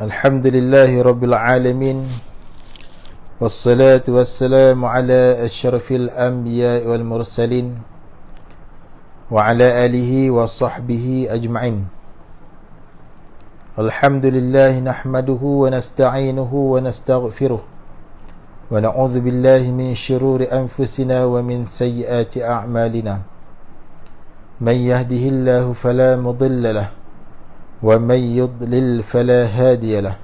Alhamdulillahi Rabbil Alamin. Wassalatu wassalamu ala asyrafil anbiya wal mursalin wa ala alihi wa sahbihi ajma'in. Alhamdulillahi nahmaduhu wa nasta'inuhu wa nastaghfiruh wa na'udzu billahi min syururi anfusina wa min sayyiati a'malina. Man yahdihillahu fala mudilla lahu wa man yudlil fala hadiya lahu.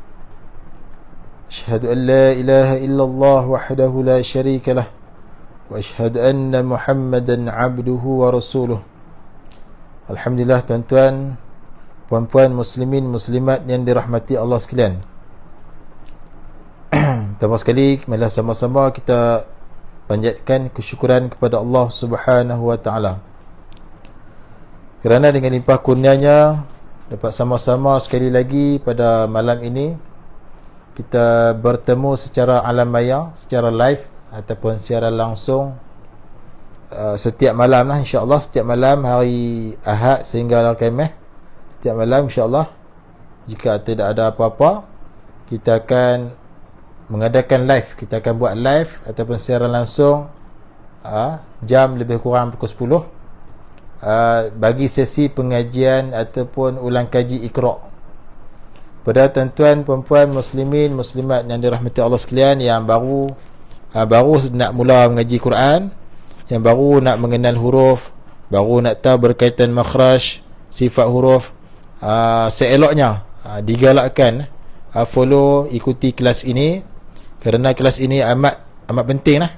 Asyhadu an la ilaha illallah wahdahu la syarika lah wa asyhadu anna Muhammadan abduhu wa rasuluh. Alhamdulillah, tuan-tuan, puan-puan, muslimin, muslimat yang dirahmati Allah sekalian. Pertama sekali, marilah sama-sama kita panjatkan kesyukuran kepada Allah Subhanahu wa taala. Kerana dengan limpah kurnianya dapat sama-sama sekali lagi pada malam ini kita bertemu secara alam maya, secara live ataupun secara langsung setiap malam lah, insya-Allah. Setiap malam hari Ahad sehingga Khamis, setiap malam insya-Allah, jika tidak ada apa-apa, kita akan mengadakan live. Kita akan buat live ataupun secara langsung jam lebih kurang pukul 10 bagi sesi pengajian ataupun ulang kaji Iqra. Pada tuan-tuan, puan-puan, muslimin, muslimat yang dirahmati Allah sekalian yang baru nak mula mengaji Quran, yang baru nak mengenal huruf, baru nak tahu berkaitan makhraj, sifat huruf, seeloknya digalakkan follow, ikuti kelas ini, kerana kelas ini amat penting lah.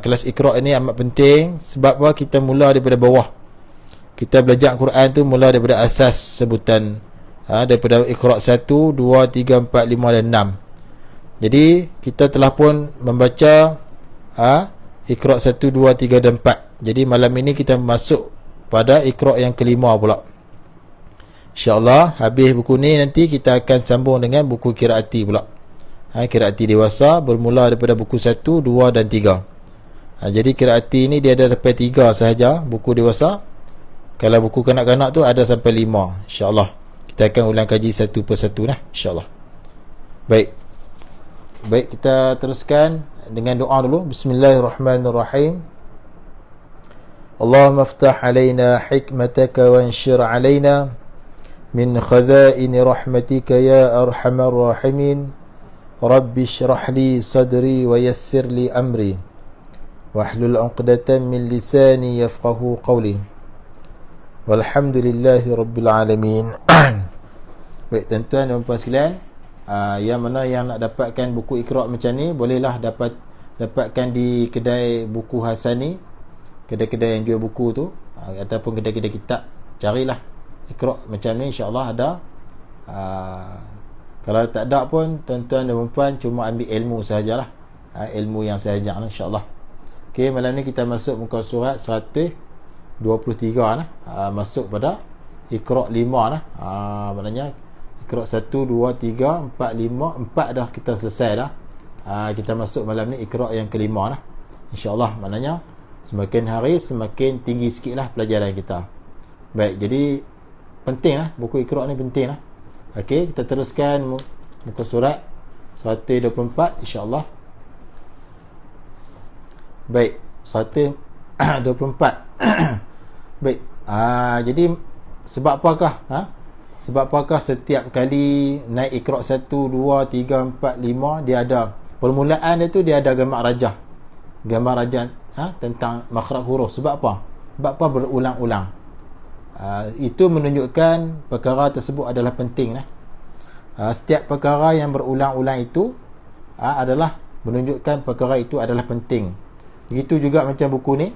Kelas Iqra ini amat penting. Sebab apa? Kita mula daripada bawah. Kita belajar Quran tu mula daripada asas sebutan, daripada Iqra 1, 2, 3, 4, 5 dan 6. Jadi kita telah pun membaca Iqra 1, 2, 3 dan 4. Jadi malam ini kita masuk pada Iqra yang kelima pula. InsyaAllah habis buku ni nanti kita akan sambung dengan buku Qiraati pula. Qiraati dewasa bermula daripada buku 1, 2 dan 3. Jadi Qiraati ni dia ada sampai 3 sahaja, buku dewasa. Kalau buku kanak-kanak tu ada sampai 5. InsyaAllah kita akan ulang kaji satu persatu lah, insyaAllah. Baik, kita teruskan dengan doa dulu. Bismillahirrahmanirrahim. Allahumma aftah alaina hikmataka wa anshir alaina min khazaini rahmatika ya arhamar rahimin. Rabbi syrah li sadri wa yassir li amri wahlul 'uqdatan min lisani yafqahu qawli. Walhamdulillahi rabbil alamin. Baik tuan-tuan dan puan sekalian, yang mana yang nak dapatkan buku Iqra macam ni, bolehlah dapatkan di kedai buku Hasani, kedai-kedai yang jual buku tu, ataupun kedai-kedai kitab. Carilah Iqra macam ni, insya-Allah ada. Kalau tak ada pun, tuan-tuan dan puan cuma ambil ilmu sahajalah, ilmu yang saya ajar lah, insya-Allah. Okey, malam ni kita masuk muka surat 123 lah. Masuk pada Iqra 5 lah. Maknanya Iqra 1, 2, 3, 4, 5, 4 dah kita selesai dah. Kita masuk malam ni Iqra yang kelima lah, insya-Allah. Maknanya semakin hari semakin tinggi sikit lah pelajaran kita. Baik, jadi penting lah, buku Iqra ni penting lah. Okey, kita teruskan muka surat 124, insya-Allah. Baik, 124. Baik, jadi sebab apakah setiap kali naik Iqra 1, 2, 3, 4, 5 dia ada permulaan dia tu, dia ada gambar rajah tentang makhraj huruf. Sebab apa berulang-ulang? Itu menunjukkan perkara tersebut adalah penting lah. Setiap perkara yang berulang-ulang itu adalah menunjukkan perkara itu adalah penting. Begitu juga macam buku ni,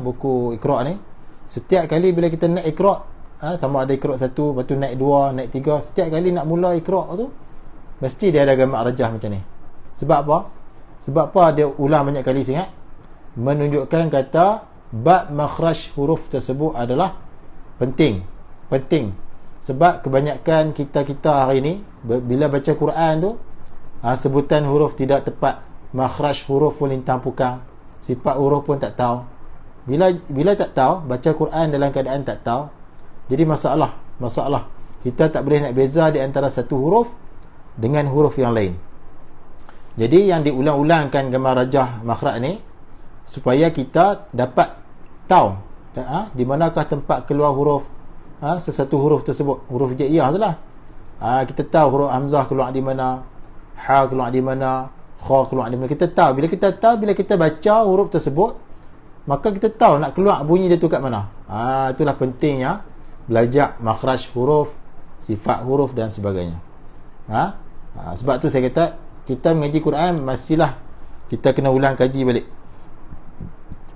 buku Iqra ni. Setiap kali bila kita nak Iqra, sama ada Iqra 1, lepas tu naik 2, naik 3, setiap kali nak mula Iqra tu mesti dia ada gambar rajah macam ni. Sebab apa dia ulang banyak kali sangat? Menunjukkan kata bab makhraj huruf tersebut adalah penting. Sebab kebanyakan kita hari ni bila baca Quran tu, sebutan huruf tidak tepat, makhraj huruf pun lintang pukang, sifat huruf pun tak tahu. Bila tak tahu, baca Quran dalam keadaan tak tahu, jadi masalah. Kita tak boleh nak beza di antara satu huruf dengan huruf yang lain. Jadi yang diulang-ulangkan gambar rajah makhraj ni supaya kita dapat tahu di manakah tempat keluar huruf sesuatu huruf tersebut. Huruf hijaiyah tu lah. Kita tahu huruf hamzah keluar di mana, ha keluar di mana, kha keluar di mana. Kita tahu. Bila kita baca huruf tersebut, maka kita tahu nak keluar bunyi dia tu kat mana. Itulah pentingnya belajar makhraj huruf, sifat huruf dan sebagainya. Sebab tu saya kata kita mengaji Quran mestilah kita kena ulang kaji balik.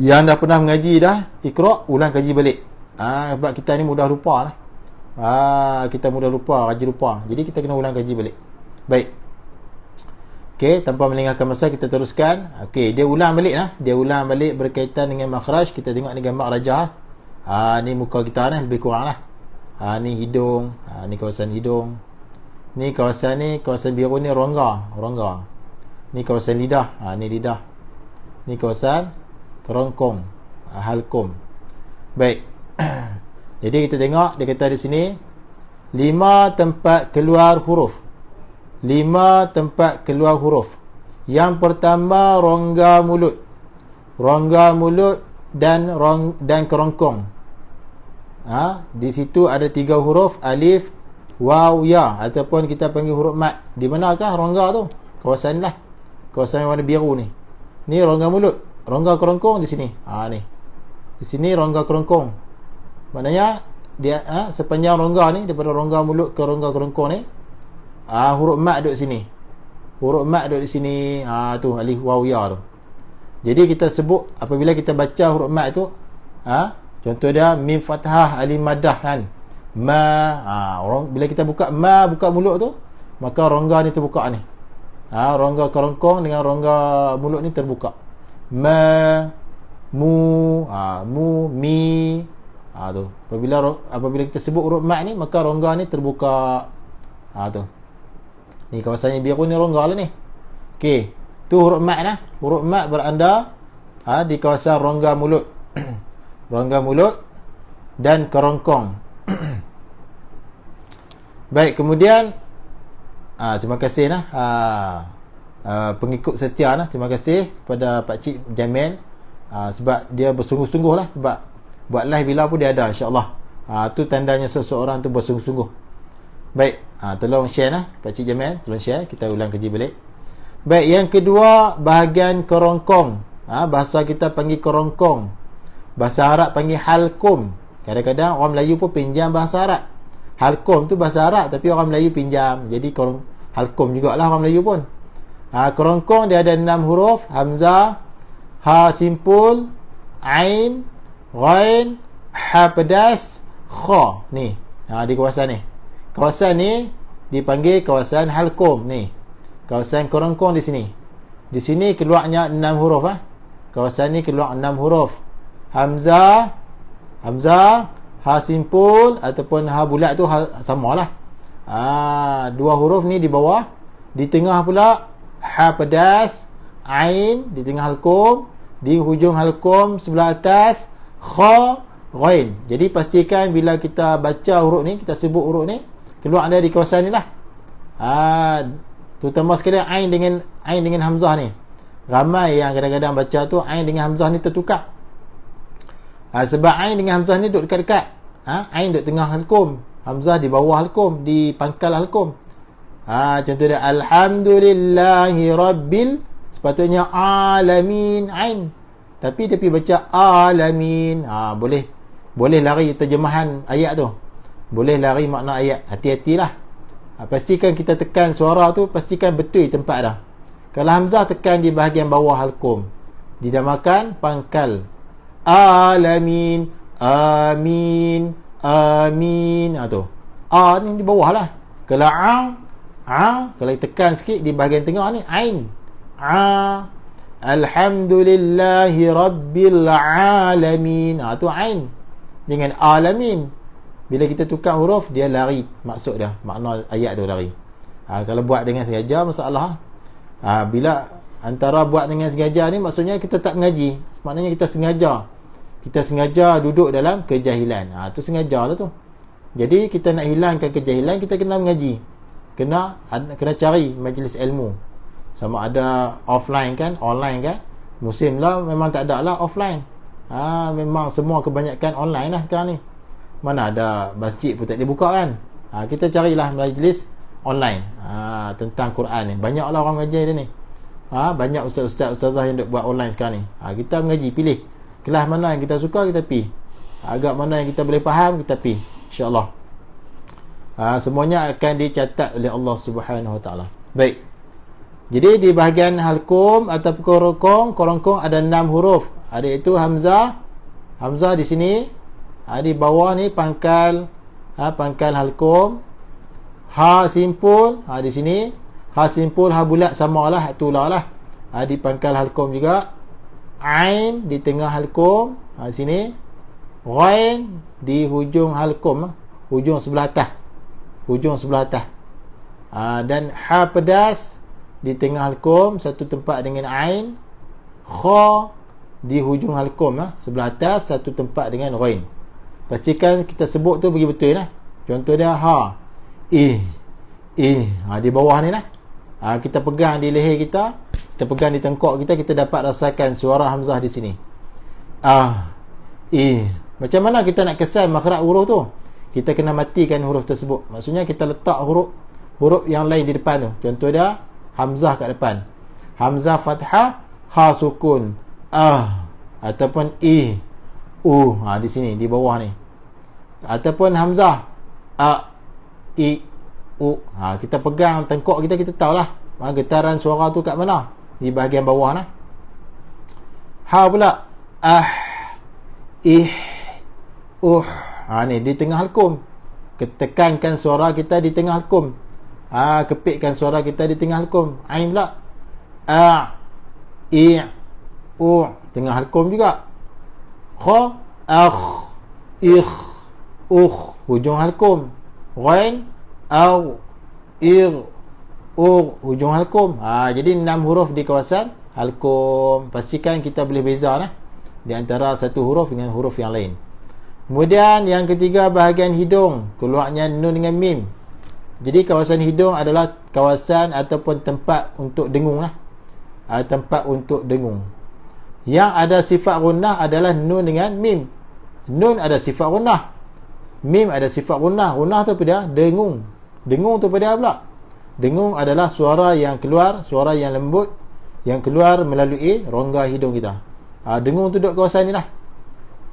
Yang dah pernah mengaji dah Iqra, ulang kaji balik. Sebab kita ni mudah lupa lah. Kita mudah lupa, kaji lupa. Jadi kita kena ulang kaji balik. Baik. Okey, tanpa melengahkan masa kita teruskan. Okey, dia ulang balik lah. Dia ulang balik berkaitan dengan makhraj. Kita tengok ni gambar rajah. Ni muka kita ni lebih kurang lah. Ni hidung, ni kawasan hidung. Ni kawasan biru ni rongga. Ni kawasan lidah. Ni lidah. Ni kawasan kerongkong, halkum. Baik. Jadi kita tengok dia kata di sini 5 tempat keluar huruf. 5 tempat keluar huruf. Yang pertama rongga mulut. Rongga mulut dan kerongkong. Di situ ada 3 huruf alif, waw, ya, ataupun kita panggil huruf mat. Di manakah rongga tu? Kawasan lah. Kawasan warna biru ni. Ni rongga mulut. Rongga kerongkong di sini. Ni. Di sini rongga kerongkong. Maknanya dia sepanjang rongga ni, daripada rongga mulut ke rongga kerongkong ni, huruf mat duduk sini. Huruf mat duduk di sini. Tu alif, waw, ya tu. Jadi kita sebut apabila kita baca huruf mat tu, contoh dia mim fathah alif madah kan. Bila kita buka mulut tu, maka rongga ni terbuka ni. Rongga kerongkong dengan rongga mulut ni terbuka. Mu, mi. Tu. Apabila kita sebut huruf mat ni, maka rongga ni terbuka. Tu. Ni kawasannya biru ni rongga lah ni. Okey. Tu huruf mat lah. Huruf mat beranda di kawasan rongga mulut. Rongga mulut dan kerongkong. Baik, kemudian terima kasih lah pengikut setia lah. Terima kasih kepada Pak Cik Jamil sebab dia bersungguh-sungguh lah. Sebab buat live bila pun dia ada, insyaAllah. Tu tandanya seseorang tu bersungguh-sungguh. Baik, tolong share lah Pak Cik Jamil. Tolong share, kita ulang kaji balik. Baik, yang kedua bahagian kerongkong. Bahasa kita panggil kerongkong, bahasa Arab panggil halkum. Kadang-kadang orang Melayu pun pinjam bahasa Arab. Halkum tu bahasa Arab, tapi orang Melayu pinjam. Jadi halkum jugalah orang Melayu pun. Kerongkong dia ada 6 huruf. Hamzah, ha simpul, ain, ghain, ha pedas, kha. Ni. Di kawasan ni. Kawasan ni dipanggil kawasan halkum ni. Kawasan kerongkong di sini. Di sini keluarnya 6 huruf. Kawasan ni keluar 6 huruf. Hamzah, ha simpul ataupun ha bulat tu samalah. 2 huruf ni di bawah. Di tengah pula ha pedas, ain di tengah halkum, di hujung halkum sebelah atas kha, ghain. Jadi pastikan bila kita baca huruf ni, kita sebut huruf ni, keluar ada di kawasan ni lah. Terutama sekali ain dengan hamzah ni. Ramai yang kadang-kadang baca tu ain dengan hamzah ni tertukar. Sebab ain dengan hamzah ni duduk dekat-dekat. Ain duduk tengah halkum, hamzah di bawah halkum, di pangkal halkum. Contoh dia alhamdulillahi rabbil, sepatutnya alamin ain, tapi dia pergi baca alamin. Boleh lari terjemahan ayat tu, boleh lari makna ayat. Hati-hatilah. Pastikan kita tekan suara tu, pastikan betul tempat dah. Kalau hamzah tekan di bahagian bawah halkum, dinamakan pangkal. Alamin, amin, amin. Tu ni di bawah lah. Kalau kalau tekan sikit di bahagian tengah ni ain. Alhamdulillahi rabbil alamin. Tu ain dengan alamin. Bila kita tukar huruf, dia lari maksud dia, makna ayat tu lari. Kalau buat dengan sengaja, masalah. Bila antara buat dengan sengaja ni, maksudnya kita tak mengaji. Maknanya kita sengaja duduk dalam kejahilan. Tu sengaja lah tu. Jadi kita nak hilangkan kejahilan, kita kena mengaji, kena cari majlis ilmu. Sama ada offline kan, online kan. Musim lah memang tak ada lah offline. Memang semua kebanyakan online lah sekarang ni. Mana ada masjid pun tak dibuka kan. Kita carilah majlis online tentang Quran ni. Banyak lah orang mengaji dia ni. Banyak ustazah yang duk buat online sekarang ni. Kita mengaji, pilih kelas mana yang kita suka, kita pergi. Agak mana yang kita boleh faham, kita pergi, insya-Allah. Semuanya akan dicatat oleh Allah Subhanahu Wa Taala. Baik. Jadi di bahagian halkum atau korongkong ada 6 huruf. Ada itu hamzah. Hamzah di sini. Di bawah ni pangkal halkum. Ha simpul di sini. Ha simpul, ha bulat samalah, itulah lah. Di pangkal halkum juga. Ain di tengah halkum, di sini. Ghain di hujung halkum, hujung sebelah atas. Dan ha pedas di tengah halkum, satu tempat dengan ain. Kha di hujung halkum, sebelah atas, satu tempat dengan ghain. Pastikan kita sebut tu betul-betul lah. Contoh dia ha, di bawah ni lah. Kita pegang di leher kita, kita pegang di tengkok kita, kita dapat rasakan suara hamzah di sini. Macam mana kita nak kesan makhraj huruf tu? Kita kena matikan huruf tersebut. Maksudnya kita letak huruf yang lain di depan tu. Contoh dia hamzah kat depan. Hamzah fathah, ha sukun, ataupun di sini di bawah ni. Ataupun hamzah kita pegang tengkok kita, kita tahulah getaran suara tu kat mana, di bahagian bawah lah. Ha pula ni di tengah halkum. Ketekankan suara kita di tengah halkum. Kepitkan suara kita di tengah halkum. Ain pula tengah halkum juga. Kha hujung halkum. Ghain hujung halkum. Jadi 6 huruf di kawasan halkum. Pastikan kita boleh beza lah di antara satu huruf dengan huruf yang lain. Kemudian yang ketiga, bahagian hidung, keluarnya nun dengan mim. Jadi kawasan hidung adalah kawasan ataupun tempat untuk dengung lah. Tempat untuk dengung. Yang ada sifat gunnah adalah nun dengan mim. Nun ada sifat gunnah, mim ada sifat gunnah. Gunnah tu pada dengung. Dengung tu pada pula. Dengung adalah suara yang keluar, suara yang lembut, yang keluar melalui rongga hidung kita. Dengung tu duduk kawasan ni lah.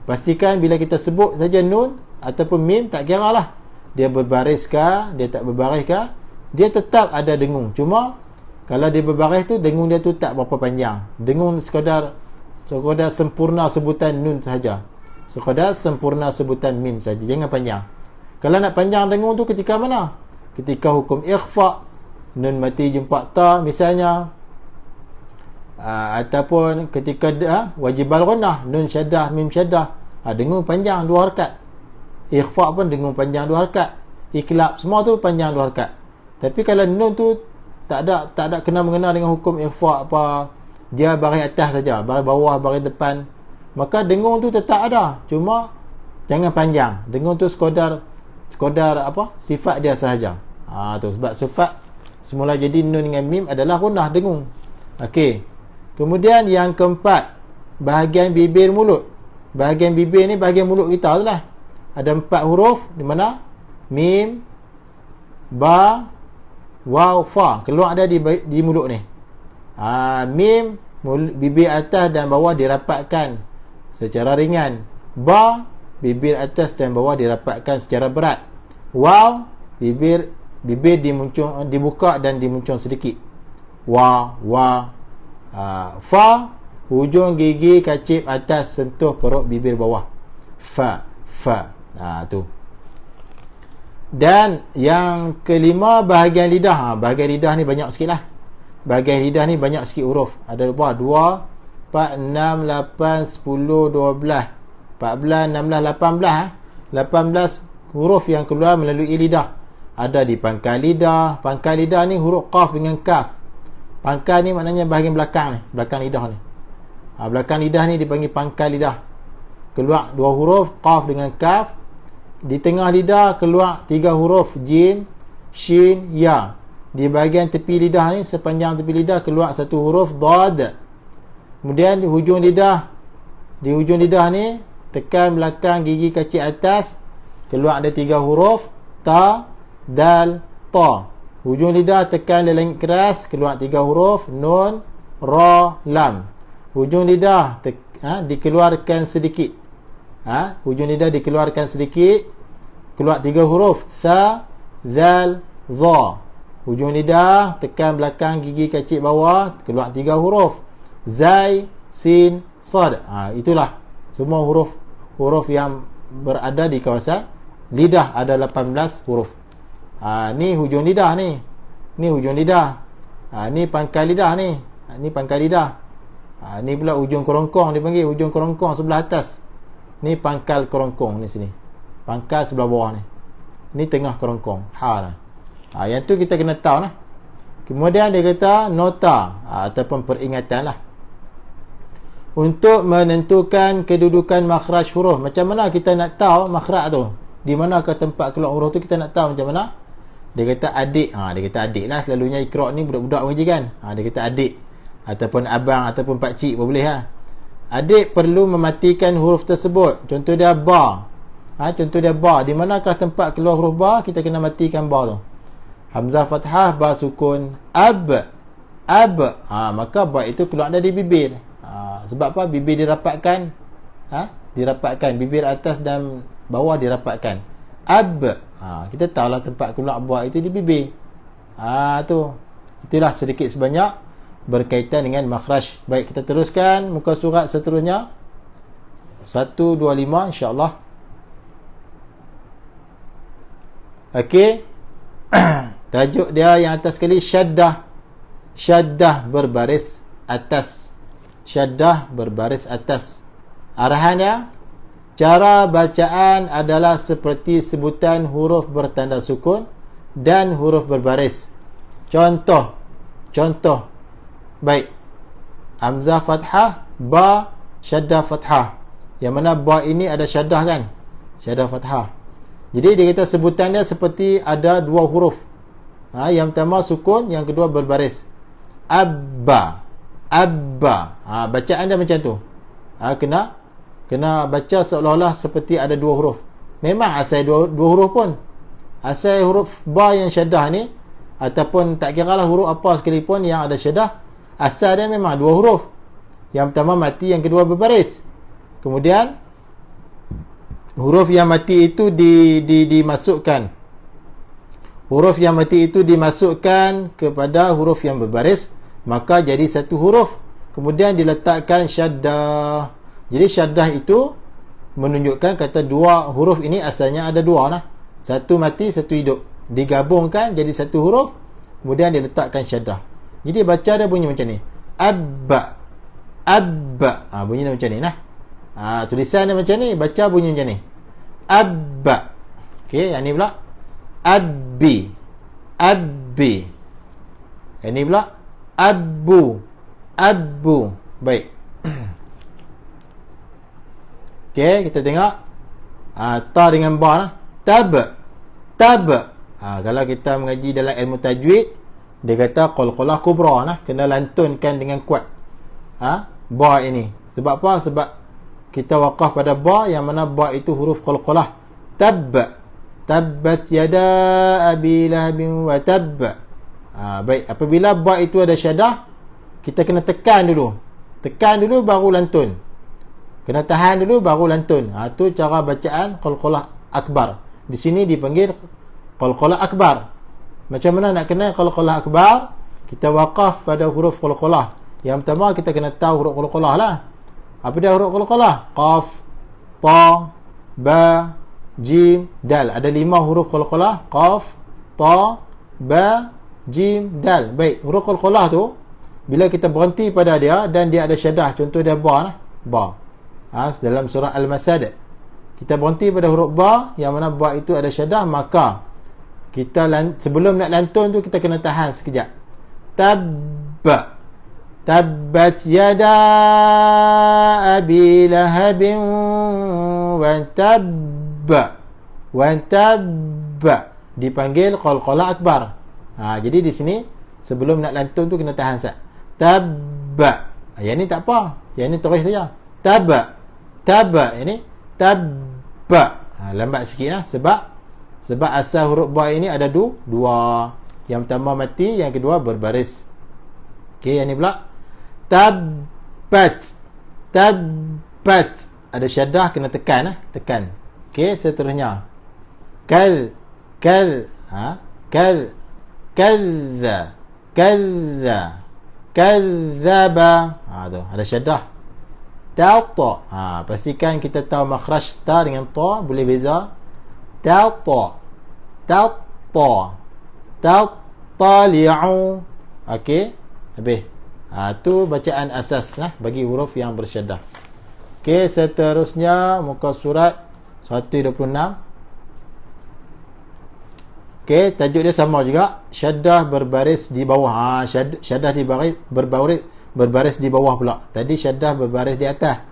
Pastikan bila kita sebut saja nun ataupun mim, tak kira lah dia berbaris kah, dia tak berbaris kah, dia tetap ada dengung. Cuma kalau dia berbaris tu, dengung dia tu tak berapa panjang. Dengung sekadar sempurna sebutan nun sahaja, sekadar sempurna sebutan mim saja, jangan panjang. Kalau nak panjang dengung tu ketika mana? Ketika hukum ikhfa, nun mati jumpa ta misalnya, ataupun ketika wajibal gunnah, nun syaddah mim syaddah, dengung panjang 2 harakat. Ikhfa pun dengung panjang 2 harakat. Iklab semua tu panjang 2 harakat. Tapi kalau nun tu tak ada kena mengena dengan hukum ikhfa apa, dia baris atas saja, baris bawah, baris depan, maka dengung tu tetap ada, cuma jangan panjang. Dengung tu sekadar sifat dia sahaja. Tu sebab sifat semula jadi nun dengan mim adalah gunnah, dengung. Okey. Kemudian yang keempat, bahagian bibir mulut. Bahagian bibir ni bahagian mulut kita tu lah. Ada 4 huruf di mana mim, ba, waw, fa keluar ada di mulut ni. Mim, bibir atas dan bawah dirapatkan secara ringan. Ba, bibir atas dan bawah dirapatkan secara berat. Waw, bibir dibuka dan dimuncung sedikit. Wa. Fa, hujung gigi kacip atas sentuh perut bibir bawah. Fa. Tu. Dan yang kelima, bahagian lidah. Bahagian lidah ni banyak sikit lah. Bahagian lidah ni banyak sikit huruf. Ada berapa? 2, 4, 6, 8, 10, 12, 14, 16, 18. 18 huruf yang keluar melalui lidah. Ada di pangkal lidah. Pangkal lidah ni huruf qaf dengan kaf. Pangkal ni maknanya bahagian belakang ni, belakang lidah ni. Belakang lidah ni dipanggil pangkal lidah. Keluar 2 huruf, qaf dengan kaf. Di tengah lidah keluar 3 huruf jim, shin, ya. Di bahagian tepi lidah ni, sepanjang tepi lidah keluar 1 huruf dad. Kemudian di hujung lidah ni tekan belakang gigi kecil atas, keluar ada 3 huruf ta, dal, ta. Hujung lidah tekan di langit keras, keluar 3 huruf nun, ra, lam. Hujung lidah dikeluarkan sedikit. Hujung lidah dikeluarkan sedikit, keluar 3 huruf tha, zal, dha. Hujung lidah tekan belakang gigi kecil bawah, keluar 3 huruf zai, sin, sad. Itulah semua huruf yang berada di kawasan lidah. Ada 18 huruf. Ni hujung lidah ni. Ni hujung lidah. Ni pangkal lidah ni. Ni pangkal lidah. Ni pula hujung kerongkong dipanggil, hujung kerongkong sebelah atas. Ni pangkal kerongkong ni sini. Pangkal sebelah bawah ni. Ni tengah kerongkong. Yang tu kita kena tahu lah. Kemudian dia kata nota ataupun peringatan lah. Untuk menentukan kedudukan makhraj huruf. Macam mana kita nak tahu makhraj tu? Di mana ke tempat keluar huruf tu, kita nak tahu macam mana? Dia kata adik. Dia kata adik lah. Selalunya ikra' ni budak-budak mengaji kan. Dia kata adik. Ataupun abang ataupun pakcik pun boleh lah. Adik perlu mematikan huruf tersebut. Contoh dia ba. Contoh dia ba. Di manakah tempat keluar huruf ba? Kita kena matikan ba tu. Hamzah fathah, ba sukun, ab. Maka ba itu keluar dari bibir. Sebab apa? Bibir dirapatkan. Dirapatkan. Bibir atas dan bawah dirapatkan. Ab. Kita tahulah tempat keluar ba itu di bibir. Tu. Itulah sedikit sebanyak berkaitan dengan makhraj. Baik, kita teruskan muka surat seterusnya. 125 insya-Allah. Okey. Tajuk dia yang atas sekali syaddah. Syaddah berbaris atas. Syaddah berbaris atas. Arahannya, cara bacaan adalah seperti sebutan huruf bertanda sukun dan huruf berbaris. Contoh. Baik. Hamzah fathah, ba, syaddah fathah. Yang mana ba ini ada syaddah kan? Syaddah fathah. Jadi dia kata sebutan dia seperti ada 2 huruf. Yang pertama sukun, yang kedua berbaris. Abba. Bacaan dia macam tu. Kena baca seolah-olah seperti ada 2 huruf. Memang asal 2 huruf pun. Asal huruf ba yang syaddah ni, ataupun tak kira lah huruf apa sekalipun yang ada syaddah, asal dia memang 2 huruf. Yang pertama mati, yang kedua berbaris. Kemudian huruf yang mati itu dimasukkan. Huruf yang mati itu dimasukkan kepada huruf yang berbaris, maka jadi 1 huruf. Kemudian diletakkan syaddah. Jadi syaddah itu menunjukkan kata 2 huruf ini asalnya ada 2 lah. 1 mati, 1 hidup. Digabungkan jadi 1 huruf, kemudian diletakkan syaddah. Jadi baca dia bunyi macam ni. Abba. Bunyi dia macam ni lah. Tulisan dia macam ni, baca bunyi macam ni. Abba. Okey, yang ni pula Abbi. Yang ni pula Abbu. Baik. Okey, kita tengok ta dengan ba lah. Tab. Kalau kita mengaji dalam ilmu tajwid, dia kata qalqalah kubra lah, kena lantunkan dengan kuat. Ba ini. Sebab apa? Sebab kita waqaf pada ba, yang mana ba itu huruf qalqalah. Tabbat yada abi lahabin wa tab. Baik, apabila ba itu ada syaddah, kita kena tekan dulu baru lantun. Kena tahan dulu baru lantun. Tu cara bacaan qalqalah akbar. Di sini dipanggil qalqalah akbar. Macam mana nak kenal qalqalah akbar? Kita waqaf pada huruf qalqalah. Yang pertama kita kena tahu huruf qalqalah lah. Apa dia huruf qalqalah? Qaf, ta, ba, jim, dal. Ada 5 huruf qalqalah. Qaf, ta, ba, jim, dal. Baik, huruf qalqalah tu bila kita berhenti pada dia dan dia ada syaddah, contoh dia ba lah. Ba. Dalam surah Al-Masad, kita berhenti pada huruf ba, yang mana ba itu ada syaddah, maka kita sebelum nak lantun tu kita kena tahan sekejap. Tabbat yada abi lahabin wa tab. Wantabba dipanggil qalqalah akbar. Jadi di sini sebelum nak lantun tu kena tahan sat. Tabba. Yang ni tak apa. Yang ni terus saja. Tabba. Tabba. Yang ni tabba. Lambat sikit lah. Sebab asal huruf ba ini ada dua. Yang pertama mati, yang kedua berbaris. Okey, yang ni pula tabbat. Tabbat. Ada syaddah kena tekan tekan. Okey, seterusnya kal kadza kadzaba. Tu ada syaddah. Ta. Pastikan kita tahu makhraj ta dengan ta, boleh beza. Ta. Tali'u. Okey, habis. Tu bacaan asas bagi huruf yang bersyaddah. Okey, seterusnya muka surat 126. Okey, tajuk dia sama juga, syaddah berbaris di bawah. Syaddah berbaris di bawah pula. Tadi syaddah berbaris di atas.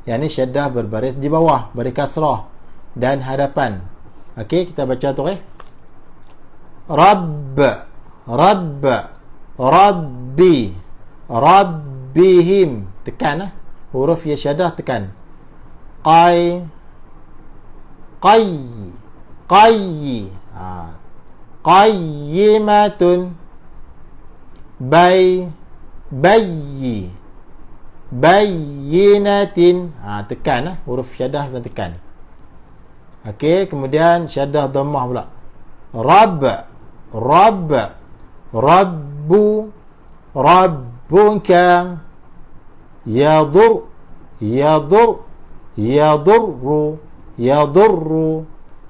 Yang ni syaddah berbaris di bawah, beri kasrah dan hadapan. Okey, kita baca tu Rabb, Rabbi, Rabbihim. Tekan huruf ya syaddah tekan. Qayyimatun. Bayyinatin. Tekan huruf syaddah dan tekan. Okey, kemudian syaddah dhammah pula. Rabbuka.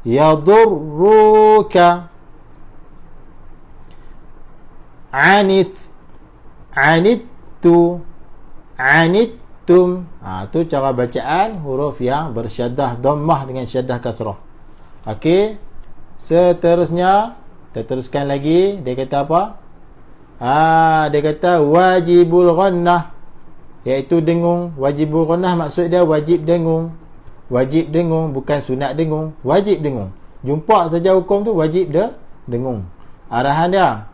Yadurruka. Anittum. Tu cara bacaan huruf yang bersyaddah dhammah dengan syaddah kasrah. Okey, seterusnya kita teruskan lagi. Dia kata apa? Dia kata wajibul ghannah, iaitu dengung. Wajibul ghannah maksud dia wajib dengung. Wajib dengung, bukan sunat dengung. Wajib dengung. Jumpa saja hukum tu wajib dengung. Arahan dia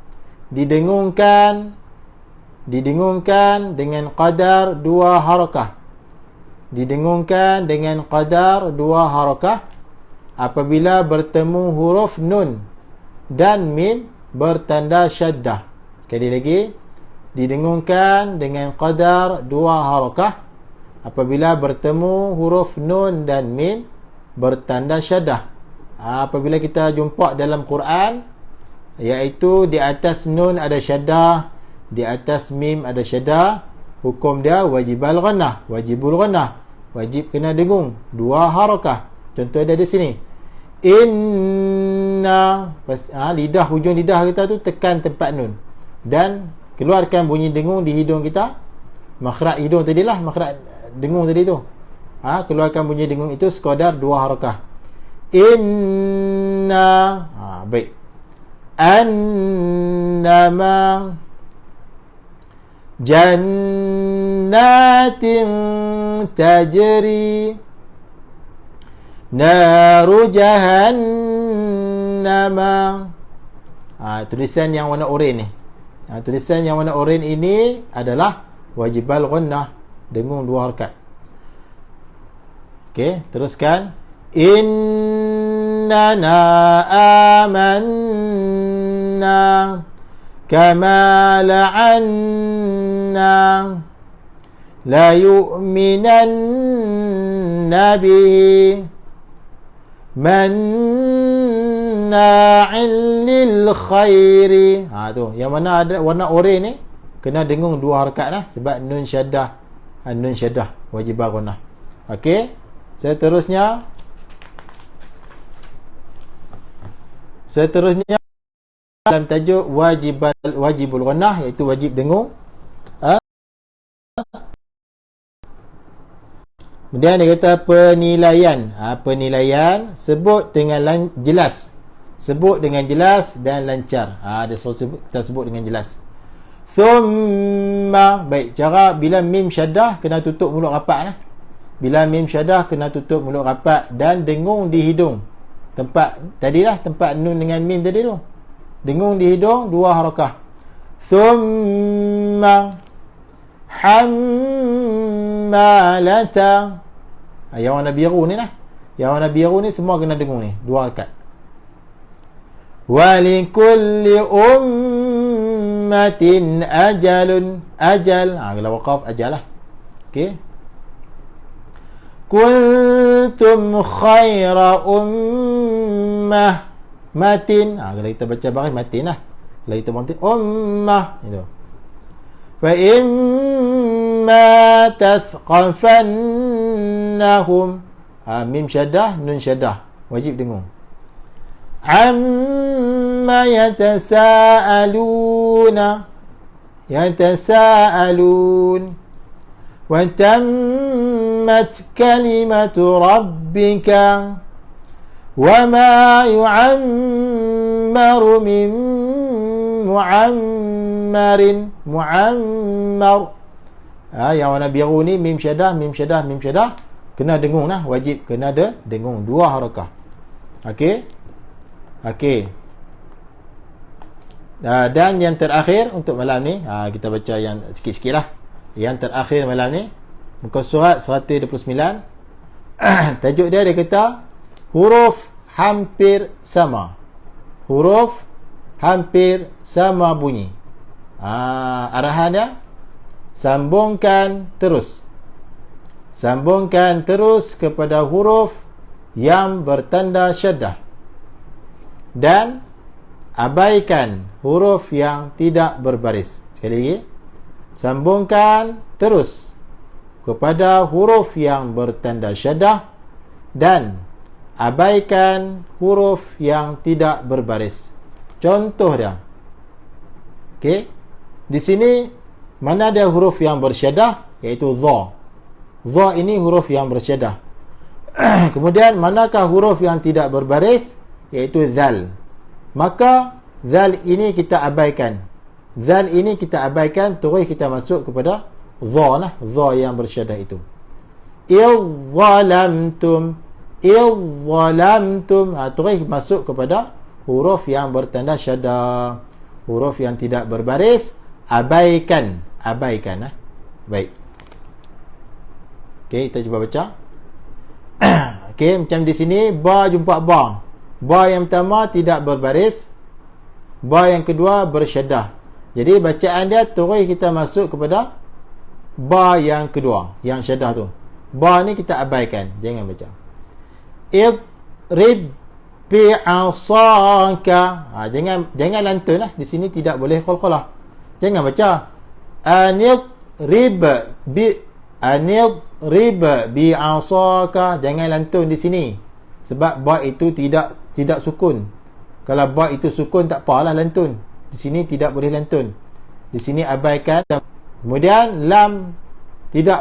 didengungkan dengan qadar 2 harakah. Didengungkan dengan qadar 2 harakah apabila bertemu huruf nun dan mim bertanda syaddah. Sekali lagi, didengungkan dengan qadar 2 harakah apabila bertemu huruf nun dan mim bertanda syaddah. Apabila kita jumpa dalam Quran, iaitu di atas nun ada syaddah, di atas mim ada syaddah, hukum dia wajibul ghannah. Wajibul ghannah, wajib kena dengung 2 harakah. Contoh dia di sini, inna. Lidah, hujung lidah kita tu tekan tempat nun dan keluarkan bunyi dengung di hidung kita. Makhraj hidung tadilah, makhraj dengung tadi tu. Keluarkan bunyi dengung itu sekadar 2 harakah. Inna. Baik. Annama jannatin tajri naru jahannama. Tulisan yang warna oranye ni. Tulisan yang warna oranye ini adalah wajibal ghannah, dengung 2 harakat. Okey, teruskan. Innana amanna kama la'anna la yu'minanna bihi manna'in lil khairi. Tu yang mana ada warna oranye ni kena dengung 2 harakat lah, sebab nun syaddah, wajibah ghannah. Okey, seterusnya dalam tajuk wajibul ghannah, iaitu wajib dengung. Kemudian dia kata penilaian. Penilaian sebut dengan jelas. Sebut dengan jelas dan lancar. Kita sebut dengan jelas. Thumma. Baik, cara bila mim syaddah kena tutup mulut rapat. Bila mim syaddah kena tutup mulut rapat dan dengung di hidung. tempat tadilah, tempat nun dengan mim tadi tu. Dengung di hidung 2 harakah. Thumma hammalata. Yang warna biru ni lah. Yang warna biru ni semua kena dengung ni 2 harakat. Walikulli ummatin ajalun. Ajal, kalau waqaf ajal lah. Okey. Kuntum khaira ummah matin. Kalau kita baca baris matin lah. Kalau kita matin ummah itu. Fa imma tathqafannahum. Mim syaddah, nun syaddah. Wajib dengung. Amma yatasaaluna. Yatasaalun. Wa tammat kalimatu rabbika wa ma yu'ammaru min mu'ammarin. Mu'ammar. Yang warna biru ni mim syaddah, mim syaddah, mim syaddah. Kena dengung lah. Wajib kena ada dengung 2 harakah. Okey. Okey. Dan yang terakhir untuk malam ni, kita baca yang sikit-sikit lah. Yang terakhir malam ni, muka surat 129. Tajuk dia kata huruf hampir sama. Huruf hampir sama bunyi. Arahan dia, sambungkan terus. Sambungkan terus kepada huruf yang bertanda syaddah. Dan abaikan huruf yang tidak berbaris. Sekali lagi, sambungkan terus kepada huruf yang bertanda syaddah dan abaikan huruf yang tidak berbaris. Contoh dia. Okey. Di sini mana ada huruf yang bersyaddah, iaitu dha. Dha ini huruf yang bersyaddah. Kemudian manakah huruf yang tidak berbaris, iaitu zal. Maka zal ini kita abaikan. Zal ini kita abaikan, terus kita masuk kepada dha lah, dha yang bersyaddah itu. Idzalamtum. Idzalamtum. Terus masuk kepada huruf yang bertanda syaddah. Huruf yang tidak berbaris, abaikan. Abaikan. Baik. Okey, kita cuba baca. Okey, macam di sini ba jumpa ba. Ba yang pertama tidak berbaris, ba yang kedua bersyaddah. Jadi bacaan dia terus kita masuk kepada ba yang kedua, yang syaddah tu. Ba ni kita abaikan, jangan baca. Idrib bi'asaka. Jangan lantun lah. Di sini tidak boleh qalqalah. Jangan baca anidrib bi'asaka. Jangan lantun di sini. Sebab ba itu tidak sukun. Kalau ba itu sukun tak apalah lantun. Di sini tidak boleh lantun. Di sini abaikan. Kemudian lam tidak